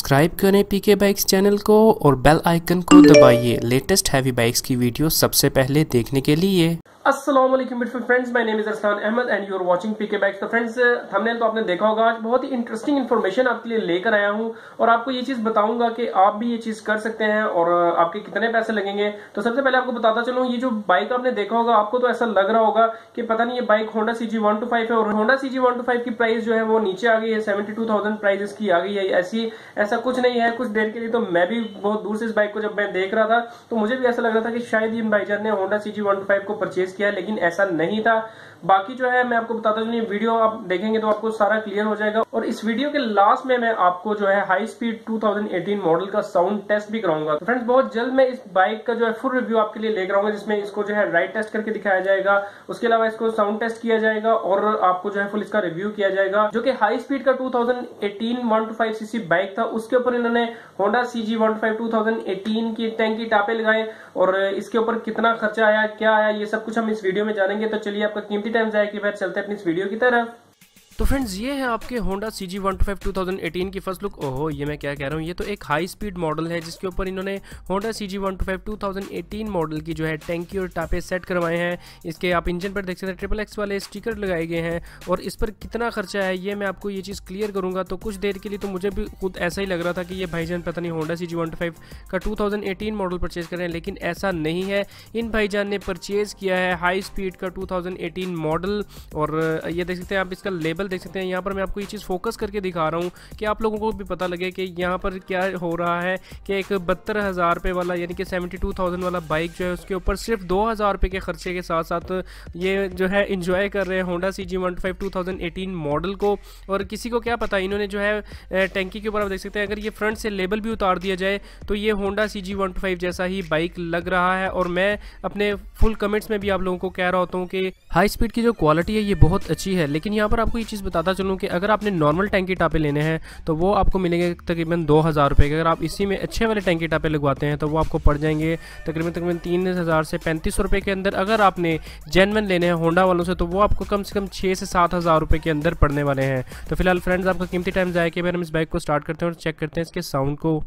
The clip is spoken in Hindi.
सब्सक्राइब करें पीके बाइक्स चैनल को और बेल आइकन को दबाइए लेटेस्ट हैवी बाइक्स की वीडियो सबसे पहले देखने के लिए। अस्सलामुअलैकुम beautiful friends, my name is Arsalan Ahmed and you are watching PK bikes. तो फ्रेंड्स, थंबनेल तो आपने देखा होगा। आज बहुत ही इंटरेस्टिंग इन्फॉर्मेशन आपके लिए लेकर आया हूं और आपको ये चीज बताऊंगा कि आप भी ये चीज कर सकते हैं और आपके कितने पैसे लगेंगे। तो सबसे पहले आपको बताता चलूं, ये जो बाइक आपने देखा होगा, आपको तो ऐसा लग रहा होगा कि पता नहीं ये बाइक होंडा CG125 है और होंडा CG125 की प्राइस जो है वो नीचे आ गई है, 72,000 प्राइस इसकी आ गई है। ऐसा कुछ नहीं है। कुछ देर के लिए तो मैं भी बहुत दूर से इस बाइक को जब मैं देख रहा था तो मुझे भी ऐसा लग रहा था कि शायद इन भाईजान ने होंडा CG125 को परचेज किया, लेकिन ऐसा नहीं था। बाकी जो है मैं आपको बताता हूं, वीडियो आप देखेंगे तो आपको सारा क्लियर हो जाएगा। और इस वीडियो के लास्ट में मैं आपको जो है हाई स्पीड 2018 मॉडल का साउंड टेस्ट भी कराऊंगा। तो फ्रेंड्स, बहुत जल्द मैं इस बाइक का जो है फुल रिव्यू आपके लिए लेकर आऊंगा, जिसमें इसको जो है राइड टेस्ट करके दिखाया जाएगा, उसके अलावा इसको साउंड टेस्ट किया जाएगा और आपको जो है फुल इसका रिव्यू किया जाएगा। जो कि हाई स्पीड का 2018 125cc बाइक था, उसके ऊपर इन्होंने होंडा CG125 2018 की टैंक की टापे लगाए और इसके ऊपर कितना खर्चा आया, क्या आया, ये सब कुछ हम इस वीडियो में जानेंगे। तो चलिए, आपका कीमती टाइम जाए कि फिर चलते हैं अपनी इस वीडियो की तरफ। तो फ्रेंड्स, ये है आपके होंडा CG125 2018 की फर्स्ट लुक। ओहो, ये मैं क्या कह रहा हूँ, ये तो एक हाई स्पीड मॉडल है जिसके ऊपर इन्होंने होंडा CG125 2018 मॉडल की जो है टैंकी और टापे सेट करवाए हैं। इसके आप इंजन पर देख सकते हैं XXX वाले स्टिकर लगाए गए हैं और इस पर कितना खर्चा है ये मैं आपको ये चीज़ क्लियर करूँगा। तो कुछ देर के लिए तो मुझे भी खुद ऐसा ही लग रहा था कि ये भाईजान पता नहीं होंडा CG125 का 2018 मॉडल परचेज कर रहे हैं, लेकिन ऐसा नहीं है। इन भाईजान ने परचेज किया है हाई स्पीड का 2018 मॉडल और ये देख सकते हैं आप, इसका लेबल देख सकते हैं। यहाँ पर मैं आपको ये चीज़ फोकस करके दिखा रहा हूँ कि आप लोगों को भी पता लगे कि यहाँ पर क्या हो रहा है कि एक 72,000 रुपये वाला यानी कि 72,000 वाला बाइक जो है उसके ऊपर सिर्फ 2,000 रुपये के खर्चे के साथ साथ ये जो है इंजॉय कर रहे हैं होंडा CG125 2018 मॉडल को। और किसी को क्या पता, इन्होंने जो है टैंकी के ऊपर आप देख सकते हैं, अगर ये फ्रंट से लेबल भी उतार दिया जाए तो ये होंडा CG125 जैसा ही बाइक लग रहा है। और मैं अपने फुल कमेंट्स में भी आप लोगों को कह रहा होता हूँ कि हाई स्पीड की जो क्वालिटी है ये बहुत अच्छी है। लेकिन यहाँ पर आपको ये चीज़ बताता चलूँ कि अगर आपने नॉर्मल टैंकी टापे लेने हैं तो वो आपको मिलेंगे तकरीबन 2,000 रुपये के। अगर आप इसी में अच्छे वाले टैंकी टापे लगवाते हैं तो वो आपको पड़ जाएंगे तकरीबन 3,000 से 3,500 रुपये के अंदर। अगर आपने जेन्युइन लेने हैं होंडा वालों से तो वो आपको कम से कम 6 से 7,000 रुपये के अंदर पड़ने वाले हैं। तो फिलहाल फ्रेंड्स, आपका कीमती टाइम जाए कि हम इस बाइक को स्टार्ट करते हैं और चेक करते हैं इसके साउंड को।